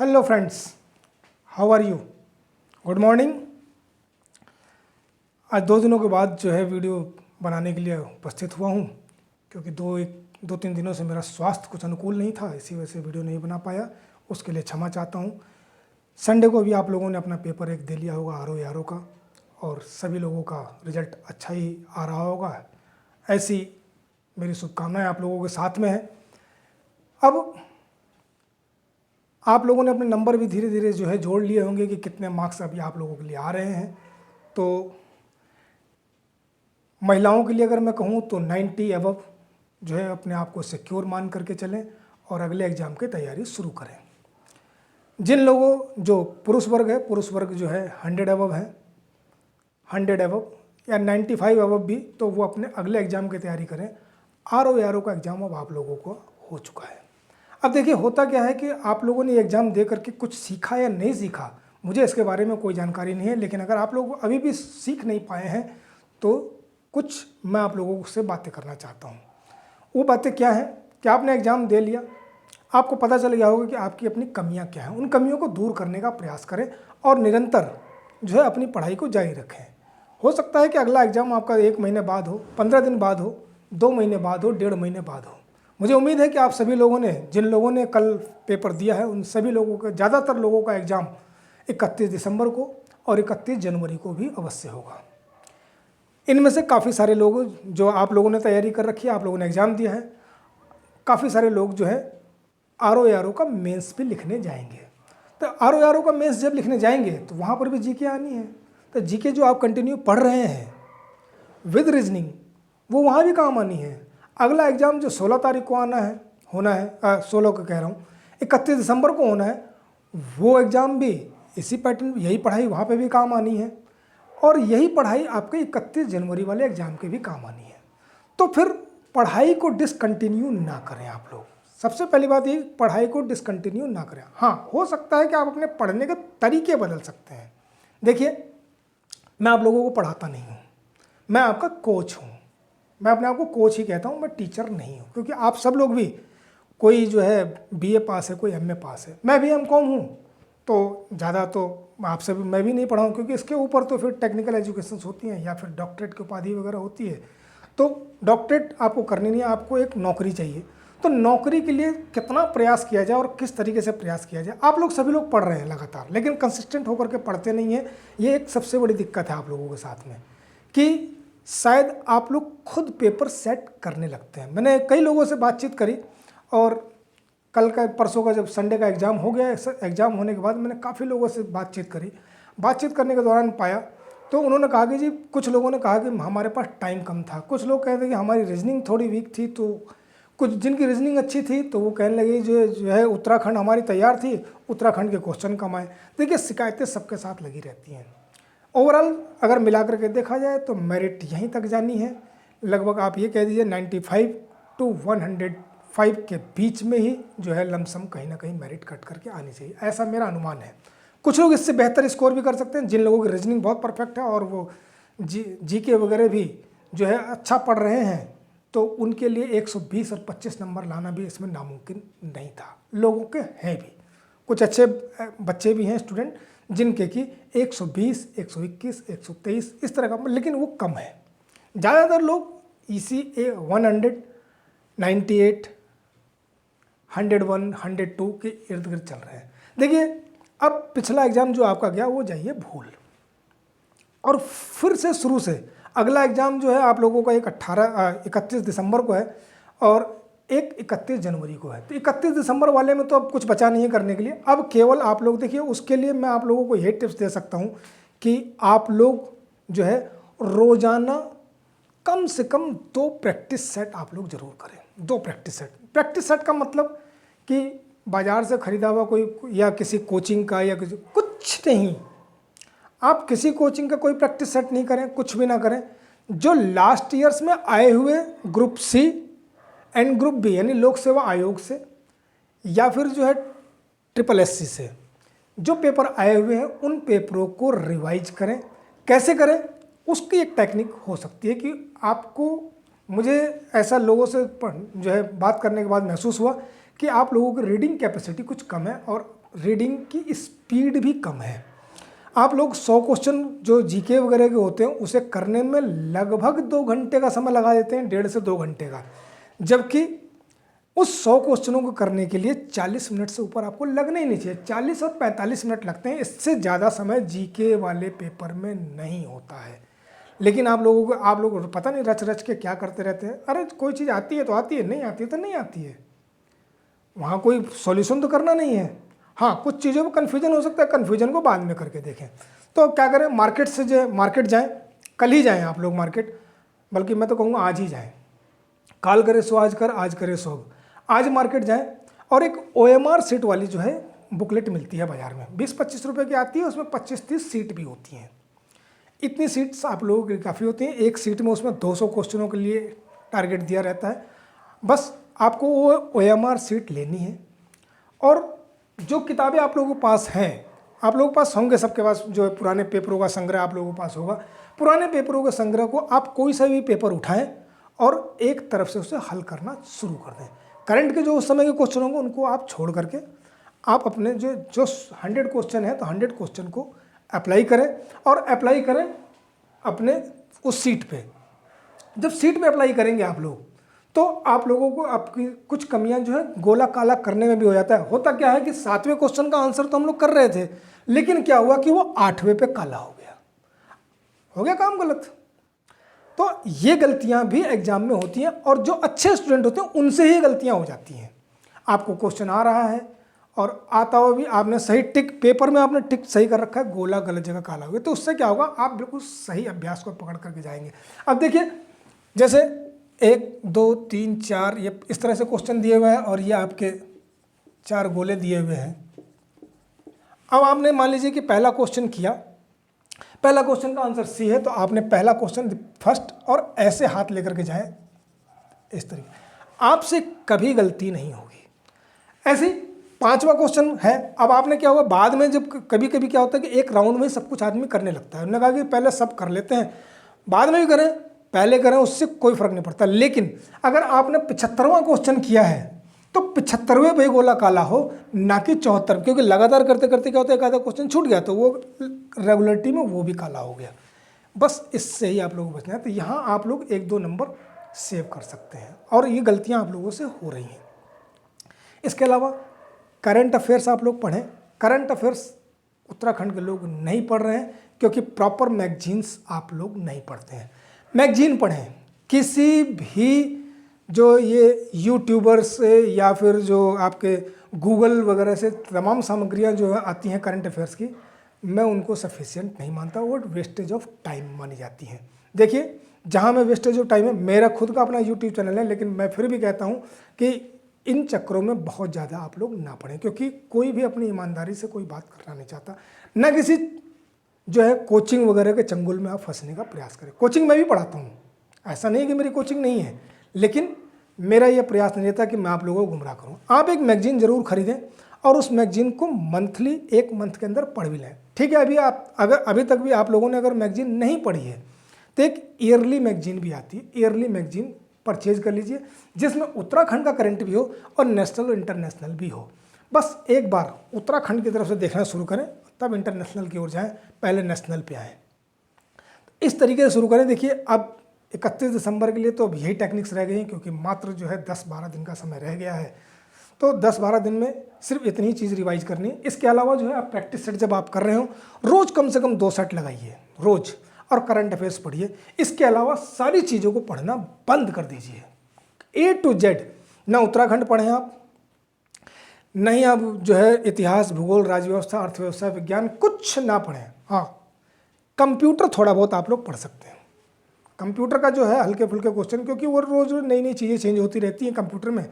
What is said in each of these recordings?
Hello friends, how are you? Good morning. आज 2 दिनों के बाद जो है वीडियो बनाने के लिए उपस्थित हुआ हूँ, क्योंकि दो तीन दिनों से मेरा स्वास्थ्य कुछ अनुकूल नहीं था, इसी वजह से वीडियो नहीं बना पाया। उसके लिए क्षमा चाहता हूँ। संडे को भी आप लोगों ने अपना पेपर एक दे लिया होगा आर ओ का, और सभी लोगों का रिजल्ट अच्छा ही आ रहा होगा। ऐसी मेरी शुभकामनाएं आप लोगों के साथ में है। अब आप लोगों ने अपने नंबर भी धीरे धीरे जो है जोड़ लिए होंगे कि कितने मार्क्स अभी आप लोगों के लिए आ रहे हैं। तो महिलाओं के लिए अगर मैं कहूँ तो 90 अबव जो है अपने आप को सिक्योर मान करके चलें और अगले एग्ज़ाम की तैयारी शुरू करें। जिन लोगों जो पुरुष वर्ग है, पुरुष वर्ग जो है 100 अबव है, 100 अबव या 95 अबव भी, तो वो अपने अगले एग्ज़ाम की तैयारी करें। आर ओ का एग्ज़ाम अब आप लोगों को हो चुका है। अब देखिए होता क्या है कि आप लोगों ने एग्ज़ाम दे करके कुछ सीखा या नहीं सीखा, मुझे इसके बारे में कोई जानकारी नहीं है। लेकिन अगर आप लोग अभी भी सीख नहीं पाए हैं तो कुछ मैं आप लोगों से बातें करना चाहता हूँ। वो बातें क्या हैं कि आपने एग्ज़ाम दे लिया, आपको पता चल गया होगा कि आपकी अपनी कमियाँ क्या हैं। उन कमियों को दूर करने का प्रयास करें और निरंतर जो है अपनी पढ़ाई को जारी रखें। हो सकता है कि अगला एग्ज़ाम आपका 1 महीने बाद हो, 15 दिन बाद हो, 2 महीने बाद हो, 1.5 महीने बाद हो। मुझे उम्मीद है कि आप सभी लोगों ने, जिन लोगों ने कल पेपर दिया है, उन सभी लोगों का, ज़्यादातर लोगों का एग्ज़ाम 31 दिसंबर को और 31 जनवरी को भी अवश्य होगा। इनमें से काफ़ी सारे लोग जो आप लोगों ने तैयारी कर रखी है, आप लोगों ने एग्ज़ाम दिया है, काफ़ी सारे लोग जो है आर ओ का मेंस भी लिखने जाएंगे। तो आर ओ का मेंस जब लिखने जाएंगे तो वहाँ पर भी जीके आनी है। तो जीके जो आप कंटिन्यू पढ़ रहे हैं विद रीजनिंग, वो वहाँ भी काम आनी है। अगला एग्ज़ाम जो 16 तारीख को होना है 16 को कह रहा हूँ, 31 दिसंबर को होना है, वो एग्ज़ाम भी इसी पैटर्न, यही पढ़ाई वहाँ पे भी काम आनी है, और यही पढ़ाई आपके 31 जनवरी वाले एग्ज़ाम के भी काम आनी है। तो फिर पढ़ाई को डिसकंटिन्यू ना करें आप लोग। सबसे पहली बात ये, पढ़ाई को डिसकंटिन्यू ना करें। हाँ, हो सकता है कि आप अपने पढ़ने के तरीके बदल सकते हैं। देखिए, मैं आप लोगों को पढ़ाता नहीं हूँ, मैं आपका कोच हूँ। मैं अपने आप को कोच ही कहता हूँ, मैं टीचर नहीं हूँ। क्योंकि आप सब लोग भी, कोई जो है BA पास है, कोई MA पास है, मैं भी MCOM हूँ, तो ज़्यादा तो आपसे भी मैं भी नहीं पढ़ा हूँ। क्योंकि इसके ऊपर तो फिर टेक्निकल एजुकेशंस होती हैं या फिर डॉक्टरेट की उपाधि वगैरह होती है। तो डॉक्टरेट आपको करनी नहीं है, आपको एक नौकरी चाहिए। तो नौकरी के लिए कितना प्रयास किया जाए और किस तरीके से प्रयास किया जाए। आप लोग सभी लोग पढ़ रहे हैं लगातार, लेकिन कंसिस्टेंट होकर के पढ़ते नहीं हैं। ये एक सबसे बड़ी दिक्कत है आप लोगों के साथ में, कि शायद आप लोग खुद पेपर सेट करने लगते हैं। मैंने कई लोगों से बातचीत करी, और कल का परसों का जब संडे का एग्ज़ाम हो गया, एग्ज़ाम होने के बाद मैंने काफ़ी लोगों से बातचीत करी। बातचीत करने के दौरान पाया तो उन्होंने कहा कि जी, कुछ लोगों ने कहा कि हमारे पास टाइम कम था, कुछ लोग कहते कि हमारी रीजनिंग थोड़ी वीक थी, तो कुछ जिनकी रीजनिंग अच्छी थी तो वो कहने लगे जो है उत्तराखंड हमारी तैयार थी, उत्तराखंड के क्वेश्चन कम आए। देखिए, शिकायतें सबके साथ लगी रहती हैं। ओवरऑल अगर मिलाकर के देखा जाए तो मेरिट यहीं तक जानी है। लगभग आप ये कह दीजिए 95 to 105 के बीच में ही जो है लमसम कहीं ना कहीं मेरिट कट करके आनी चाहिए, ऐसा मेरा अनुमान है। कुछ लोग इससे बेहतर स्कोर भी कर सकते हैं। जिन लोगों की रीजनिंग बहुत परफेक्ट है और वो जीके वगैरह भी जो है अच्छा पढ़ रहे हैं, तो उनके लिए 120 और 25 नंबर लाना भी इसमें नामुमकिन नहीं था। लोगों के हैं भी, कुछ अच्छे बच्चे भी हैं, स्टूडेंट, जिनके कि 120, 121, 123 इस तरह का, लेकिन वो कम है। ज़्यादातर लोग इसी 100, 98, 101, 102 के इर्द गिर्द चल रहे हैं। देखिए, अब पिछला एग्ज़ाम जो आपका गया वो जाइए भूल, और फिर से शुरू से अगला एग्ज़ाम जो है आप लोगों का एक 31 दिसंबर को है और एक 31 जनवरी को है। तो 31 दिसंबर वाले में तो अब कुछ बचा नहीं है करने के लिए। अब केवल आप लोग देखिए, उसके लिए मैं आप लोगों को ये टिप्स दे सकता हूँ कि आप लोग जो है रोज़ाना कम से कम 2 प्रैक्टिस सेट आप लोग ज़रूर करें। 2 प्रैक्टिस सेट। प्रैक्टिस सेट का मतलब कि बाज़ार से ख़रीदा हुआ कोई, या किसी कोचिंग का, या किसी, कुछ नहीं। आप किसी कोचिंग का कोई प्रैक्टिस सेट नहीं करें, कुछ भी ना करें। जो लास्ट ईयर्स में आए हुए group C and group B यानी लोक सेवा आयोग से, या फिर जो है SSSC से जो पेपर आए हुए हैं, उन पेपरों को रिवाइज करें। कैसे करें, उसकी एक टेक्निक हो सकती है कि आपको, मुझे ऐसा लोगों से जो है बात करने के बाद महसूस हुआ कि आप लोगों की रीडिंग कैपेसिटी कुछ कम है और रीडिंग की स्पीड भी कम है। आप लोग 100 क्वेश्चन जो जीके वगैरह के होते हैं उसे करने में लगभग 2 घंटे का समय लगा देते हैं, 1.5 से 2 घंटे का, जबकि उस 100 क्वेश्चनों को करने के लिए 40 मिनट से ऊपर आपको लगने ही नहीं चाहिए। 40 और 45 मिनट लगते हैं, इससे ज़्यादा समय जीके वाले पेपर में नहीं होता है। लेकिन आप लोगों को पता नहीं रच रच के क्या करते रहते हैं। अरे कोई चीज़ आती है तो आती है, नहीं आती है तो नहीं आती है, वहाँ कोई सॉल्यूशन तो करना नहीं है। हाँ, कुछ चीज़ों में कन्फ्यूजन हो सकता है, कन्फ्यूजन को बाद में करके देखें। तो क्या करें, मार्केट जाएँ, कल ही जाएँ आप लोग मार्केट, बल्कि मैं तो कहूँगा आज ही जाएँ। काल करे सो आज कर, आज करे सो अब। आज मार्केट जाएँ और एक OMR सीट वाली जो है बुकलेट मिलती है बाज़ार में, 20-25 रुपये की आती है, उसमें 25-30 सीट भी होती हैं। इतनी सीट्स आप लोगों की काफ़ी होती हैं। एक सीट में उसमें 200 क्वेश्चनों के लिए टारगेट दिया रहता है। बस आपको वो OMR सीट लेनी है, और जो किताबें आप लोगों के पास हैं, आप लोगों के पास होंगे, सबके पास जो है पुराने पेपरों का संग्रह आप लोगों के पास होगा। पुराने पेपरों के संग्रह को आप कोई सा भी पेपर उठाएं और एक तरफ से उसे हल करना शुरू कर दें। करंट के जो उस समय के क्वेश्चन होंगे उनको आप छोड़ करके आप अपने जो 100 क्वेश्चन है तो 100 क्वेश्चन को अप्लाई करें, और अप्लाई करें अपने उस सीट पे। जब सीट पे अप्लाई करेंगे आप लोग, तो आप लोगों को आपकी कुछ कमियां जो है गोला काला करने में भी हो जाता है। होता क्या है कि 7वें क्वेश्चन का आंसर तो हम लोग कर रहे थे, लेकिन क्या हुआ कि वो 8वें पे काला हो गया काम गलत। तो ये गलतियां भी एग्जाम में होती हैं, और जो अच्छे स्टूडेंट होते हैं उनसे ही गलतियां हो जाती हैं। आपको क्वेश्चन आ रहा है और आता हुआ भी आपने सही टिक, पेपर में आपने टिक सही कर रखा है, गोला गलत जगह काला हो गया, तो उससे क्या होगा, आप बिल्कुल सही अभ्यास को पकड़ करके जाएंगे। अब देखिए, जैसे 1 2 3 4 ये इस तरह से क्वेश्चन दिए हुए हैं, और ये आपके 4 गोले दिए हुए हैं। अब आपने मान लीजिए कि पहला क्वेश्चन किया, पहला क्वेश्चन का आंसर सी है, तो आपने पहला क्वेश्चन फर्स्ट और ऐसे हाथ लेकर के जाए, इस तरीके, आपसे कभी गलती नहीं होगी। ऐसे 5वां क्वेश्चन है। अब आपने क्या हुआ, बाद में जब कभी कभी क्या होता है कि एक राउंड में सब कुछ आदमी करने लगता है। उन्होंने कहा कि पहले सब कर लेते हैं, बाद में भी करें, पहले करें, उससे कोई फर्क नहीं पड़ता। लेकिन अगर आपने 75वां क्वेश्चन किया है तो 75वें पे गोला काला हो, ना कि 74, क्योंकि लगातार करते करते क्या होता है, एक आधा क्वेश्चन छूट गया तो वो रेगुलरिटी में वो भी काला हो गया। बस इससे ही आप लोगों को बचना है। तो यहाँ आप लोग 1-2 नंबर सेव कर सकते हैं, और ये गलतियाँ आप लोगों से हो रही हैं। इसके अलावा करंट अफेयर्स आप लोग पढ़ें। करंट अफेयर्स उत्तराखंड के लोग नहीं पढ़ रहे हैं, क्योंकि प्रॉपर मैगजीन्स आप लोग नहीं पढ़ते हैं। मैगजीन पढ़ें, किसी भी जो ये यूट्यूबर से या फिर जो आपके गूगल वगैरह से तमाम सामग्रियां जो आती हैं करंट अफेयर्स की, मैं उनको सफिशिएंट नहीं मानता, वो वेस्टेज ऑफ टाइम मानी जाती हैं। देखिए, जहां मैं वेस्टेज ऑफ टाइम है, मेरा खुद का अपना यूट्यूब चैनल है, लेकिन मैं फिर भी कहता हूं कि इन चक्करों में बहुत ज़्यादा आप लोग ना पढ़ें, क्योंकि कोई भी अपनी ईमानदारी से कोई बात करना नहीं चाहता, ना किसी जो है कोचिंग वगैरह के चंगुल में आप फंसने का प्रयास करें। कोचिंग मैं भी पढ़ाता हूँ, ऐसा नहीं है कि मेरी कोचिंग नहीं है, लेकिन मेरा ये प्रयास नहीं रहता कि मैं आप लोगों को गुमराह करूँ। आप एक मैगजीन ज़रूर खरीदें, और उस मैगजीन को मंथली 1 मंथ के अंदर पढ़ भी लें। ठीक है, अभी तक भी आप लोगों ने अगर मैगजीन नहीं पढ़ी है, तो एक ईयरली मैगजीन भी आती है, ईयरली मैगजीन परचेज कर लीजिए, जिसमें उत्तराखंड का करंट भी हो और नेशनल और इंटरनेशनल भी हो। बस एक बार उत्तराखंड की तरफ से देखना शुरू करें, तब इंटरनेशनल की ओर जाएं, पहले नेशनल पे आएँ। इस तरीके से शुरू करें। देखिए, अब 31 दिसंबर के लिए तो अब यही टेक्निक्स रह गई हैं, क्योंकि मात्र जो है 10-12 दिन का समय रह गया है। तो 10-12 दिन में सिर्फ इतनी ही चीज़ रिवाइज करनी है। इसके अलावा जो है आप प्रैक्टिस सेट जब आप कर रहे हो, रोज़ कम से कम 2 सेट लगाइए रोज़, और करंट अफेयर्स पढ़िए। इसके अलावा सारी चीज़ों को पढ़ना बंद कर दीजिए, A to Z। ना उत्तराखंड पढ़ें आप, नहीं आप जो है इतिहास, भूगोल, राज्यव्यवस्था, अर्थव्यवस्था, विज्ञान कुछ ना पढ़ें। हाँ, कंप्यूटर थोड़ा बहुत आप लोग पढ़ सकते हैं। कंप्यूटर का जो है हल्के फुल्के क्वेश्चन, क्योंकि वो रोज़ नई नई चीज़ें चेंज होती रहती हैं कंप्यूटर में,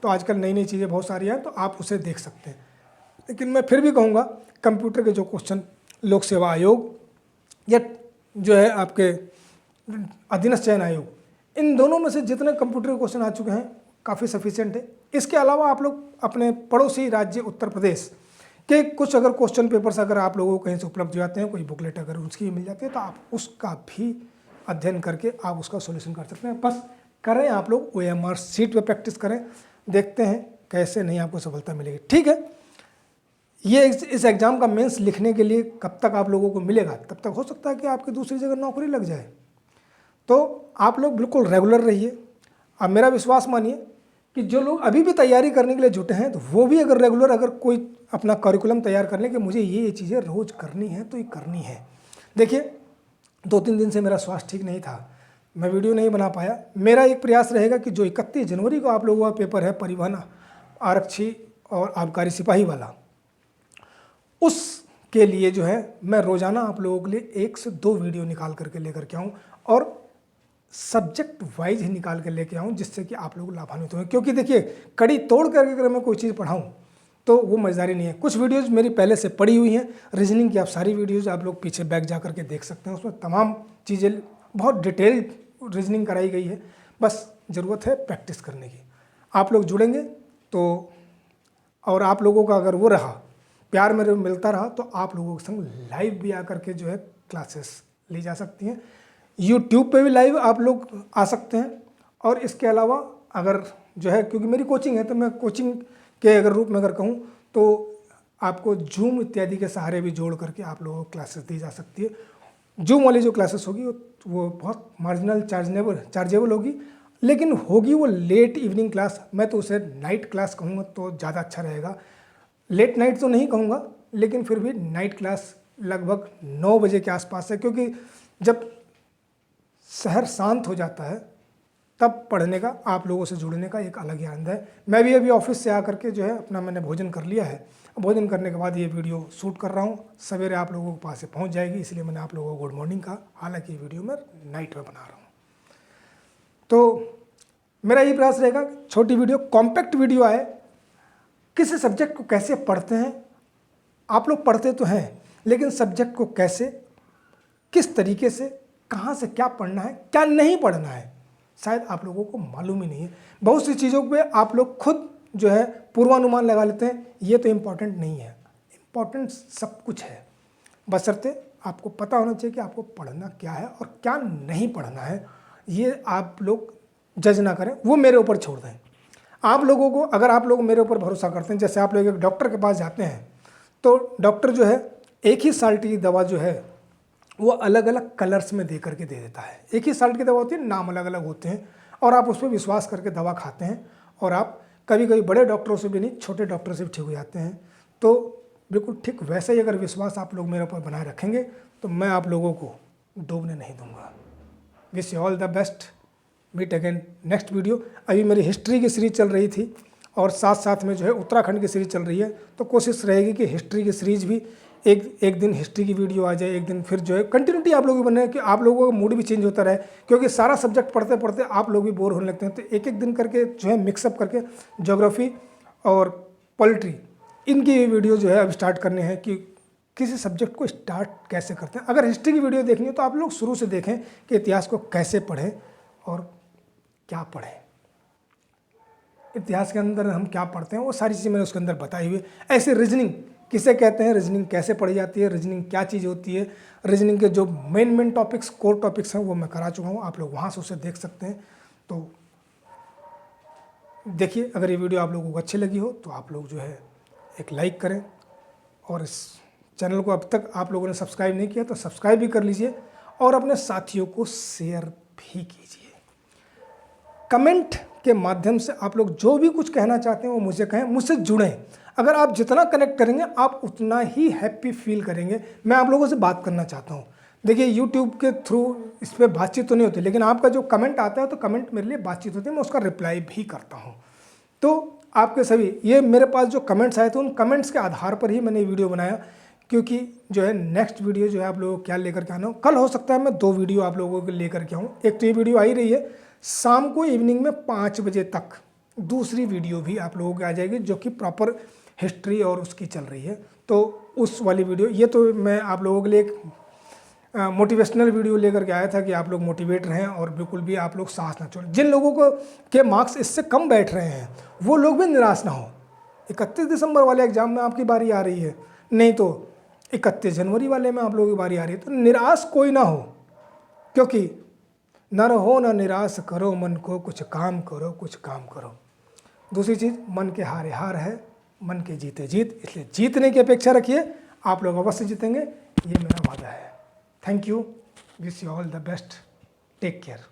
तो आजकल नई नई चीज़ें बहुत सारी हैं, तो आप उसे देख सकते हैं। लेकिन मैं फिर भी कहूँगा, कंप्यूटर के जो क्वेश्चन लोक सेवा आयोग या जो है आपके अधीनस्थ चयन आयोग, इन दोनों में से जितने कंप्यूटर के क्वेश्चन आ चुके हैं काफ़ी सफिशिएंट है। इसके अलावा आप लोग अपने पड़ोसी राज्य उत्तर प्रदेश के कुछ अगर क्वेश्चन पेपर्स अगर आप लोगों को कहीं से उपलब्ध हो जाते हैं, कोई बुकलेट अगर उसकी मिल जाती है, तो आप उसका भी अध्ययन करके आप उसका सॉल्यूशन कर सकते हैं। बस करें आप लोग OMR सीट पे प्रैक्टिस करें, देखते हैं कैसे नहीं आपको सफलता मिलेगी। ठीक है, ये इस एग्ज़ाम का मेंस लिखने के लिए कब तक आप लोगों को मिलेगा, तब तक हो सकता है कि आपकी दूसरी जगह नौकरी लग जाए। तो आप लोग बिल्कुल रेगुलर रहिए। अब मेरा विश्वास मानिए कि जो लोग अभी भी तैयारी करने के लिए जुटे हैं, तो वो भी अगर रेगुलर अगर कोई अपना करिकुलम तैयार कर लें कि मुझे ये चीज़ें रोज़ करनी है, तो ये करनी है। देखिए 2-3 दिन से मेरा स्वास्थ्य ठीक नहीं था, मैं वीडियो नहीं बना पाया। मेरा एक प्रयास रहेगा कि जो 31 जनवरी को आप लोगों का पेपर है परिवहन आरक्षी और आबकारी सिपाही वाला, उसके लिए जो है मैं रोज़ाना आप लोगों के लिए 1 से 2 वीडियो निकाल करके लेकर के आऊँ और सब्जेक्ट वाइज ही निकाल के लेके आऊँ, जिससे कि आप लोग लाभान्वित हों। क्योंकि देखिए कड़ी तोड़ करके अगर मैं कोई चीज़ पढ़ाऊँ तो वो मज़ेदारी नहीं है। कुछ वीडियोज़ मेरी पहले से पड़ी हुई हैं, रीजनिंग की आप सारी वीडियोज़ आप लोग पीछे बैक जा करके देख सकते हैं। उसमें तमाम चीज़ें बहुत डिटेल्ड रीजनिंग कराई गई है, बस ज़रूरत है प्रैक्टिस करने की। आप लोग जुड़ेंगे तो, और आप लोगों का अगर वो रहा, प्यार मेरे मिलता रहा, तो आप लोगों के संग लाइव भी आकर के जो है क्लासेस ली जा सकती हैं। यूट्यूब पे भी लाइव आप लोग आ सकते हैं। और इसके अलावा अगर जो है, क्योंकि मेरी कोचिंग है, तो मैं कोचिंग के अगर रूप में अगर कहूँ तो आपको जूम इत्यादि के सहारे भी जोड़ करके आप लोगों को क्लासेस दी जा सकती है। जूम वाली जो क्लासेस होगी वो बहुत मार्जिनल चार्जेबल होगी, लेकिन होगी वो लेट इवनिंग क्लास। मैं तो उसे नाइट क्लास कहूँगा तो ज़्यादा अच्छा रहेगा। लेट नाइट तो नहीं कहूँगा, लेकिन फिर भी नाइट क्लास लगभग 9 बजे के आसपास है, क्योंकि जब शहर शांत हो जाता है तब पढ़ने का, आप लोगों से जुड़ने का एक अलग ही आनंद है। मैं भी अभी ऑफिस से आकर के जो है अपना मैंने भोजन कर लिया है। भोजन करने के बाद ये वीडियो शूट कर रहा हूँ, सवेरे आप लोगों के पास से पहुँच जाएगी, इसलिए मैंने आप लोगों को गुड मॉर्निंग कहा। हालांकि ये वीडियो मैं नाइट में बना रहा हूँ। तो मेरा ये प्रयास रहेगा छोटी वीडियो, कॉम्पैक्ट वीडियो आए। किसी सब्जेक्ट को कैसे पढ़ते हैं, आप लोग पढ़ते तो हैं, लेकिन सब्जेक्ट को कैसे, किस तरीके से, कहाँ से क्या पढ़ना है, क्या नहीं पढ़ना है, शायद आप लोगों को मालूम ही नहीं है। बहुत सी चीज़ों पे आप लोग खुद जो है पूर्वानुमान लगा लेते हैं, ये तो इम्पॉर्टेंट नहीं है। इम्पॉर्टेंट सब कुछ है, बशर्ते आपको पता होना चाहिए कि आपको पढ़ना क्या है और क्या नहीं पढ़ना है। ये आप लोग जज ना करें, वो मेरे ऊपर छोड़ दें। आप लोगों को, अगर आप लोग मेरे ऊपर भरोसा करते हैं, जैसे आप लोग एक डॉक्टर के पास जाते हैं तो डॉक्टर जो है एक ही साल्ट की दवा जो है वो अलग अलग कलर्स में दे करके दे देता है। एक ही साल्ट की दवा होती है, नाम अलग अलग होते हैं, और आप उस पर विश्वास करके दवा खाते हैं, और आप कभी कभी बड़े डॉक्टरों से भी नहीं, छोटे डॉक्टर से भी ठीक हो जाते हैं। तो बिल्कुल ठीक वैसे ही अगर विश्वास आप लोग मेरे ऊपर बनाए रखेंगे तो मैं आप लोगों को डूबने नहीं दूंगा। Wish you all the best, meet again next video. अभी मेरी हिस्ट्री की सीरीज चल रही थी और साथ साथ में जो है उत्तराखंड की सीरीज चल रही है, तो कोशिश रहेगी कि हिस्ट्री की सीरीज भी एक दिन हिस्ट्री की वीडियो आ जाए, एक दिन फिर जो है कंटिन्यूटी आप लोगों की बने, कि आप लोगों का मूड भी चेंज होता रहे, क्योंकि सारा सब्जेक्ट पढ़ते पढ़ते आप लोग भी बोर होने लगते हैं। तो एक दिन करके जो है मिक्सअप करके ज्योग्राफी और पोलिट्री, इनकी वीडियो जो है अब स्टार्ट करने हैं कि किसी सब्जेक्ट को स्टार्ट कैसे करते हैं। अगर हिस्ट्री की वीडियो देखनी है तो आप लोग शुरू से देखें कि इतिहास को कैसे पढ़ें और क्या पढ़ें, इतिहास के अंदर हम क्या पढ़ते हैं, वो सारी चीज़ें मैंने उसके अंदर बताई हुई। ऐसे रीजनिंग किसे कहते हैं, रीजनिंग कैसे पढ़ी जाती है, रीजनिंग क्या चीज़ होती है, रीजनिंग के जो मेन टॉपिक्स, कोर टॉपिक्स हैं, वो मैं करा चुका हूँ। आप लोग वहाँ से उसे देख सकते हैं। तो देखिए, अगर ये वीडियो आप लोगों को अच्छी लगी हो तो आप लोग जो है एक लाइक करें, और इस चैनल को अब तक आप लोगों ने सब्सक्राइब नहीं किया तो सब्सक्राइब भी कर लीजिए, और अपने साथियों को शेयर भी कीजिए। कमेंट के माध्यम से आप लोग जो भी कुछ कहना चाहते हैं वो मुझे कहें, मुझसे जुड़ें। अगर आप जितना कनेक्ट करेंगे आप उतना ही हैप्पी फील करेंगे। मैं आप लोगों से बात करना चाहता हूँ। देखिए यूट्यूब के थ्रू इस पर बातचीत तो नहीं होती, लेकिन आपका जो कमेंट आता है तो कमेंट मेरे लिए बातचीत होती है, मैं उसका रिप्लाई भी करता हूँ। तो आपके सभी ये मेरे पास जो कमेंट्स आए थे, उन कमेंट्स के आधार पर ही मैंने वीडियो बनाया, क्योंकि जो है नेक्स्ट वीडियो जो है आप लोगों को क्या लेकर के आना हो, कल हो सकता है मैं 2 वीडियो आप लोगों को लेकर के आऊँ। एक तो ये वीडियो आ ही रही है, शाम को इवनिंग में 5 बजे तक दूसरी वीडियो भी आप लोगों की आ जाएगी, जो कि प्रॉपर हिस्ट्री और उसकी चल रही है। तो उस वाली वीडियो, ये तो मैं आप लोगों के लिए एक मोटिवेशनल वीडियो लेकर के आया था कि आप लोग मोटिवेट रहें और बिल्कुल भी आप लोग साहस ना छोड़ें। जिन लोगों को के मार्क्स इससे कम बैठ रहे हैं वो लोग भी निराश ना हो। 31 दिसंबर वाले एग्जाम में आपकी बारी आ रही है, नहीं तो 31 जनवरी वाले में आप लोगों की बारी आ रही है, तो निराश कोई ना हो, क्योंकि न रहो न निराश करो मन को, कुछ काम करो कुछ काम करो। दूसरी चीज़, मन के हारे हार है, मन के जीते जीत, इसलिए जीतने की अपेक्षा रखिए, आप लोग अवश्य जीतेंगे, ये मेरा वादा है। Thank you, wish you all the best, take care.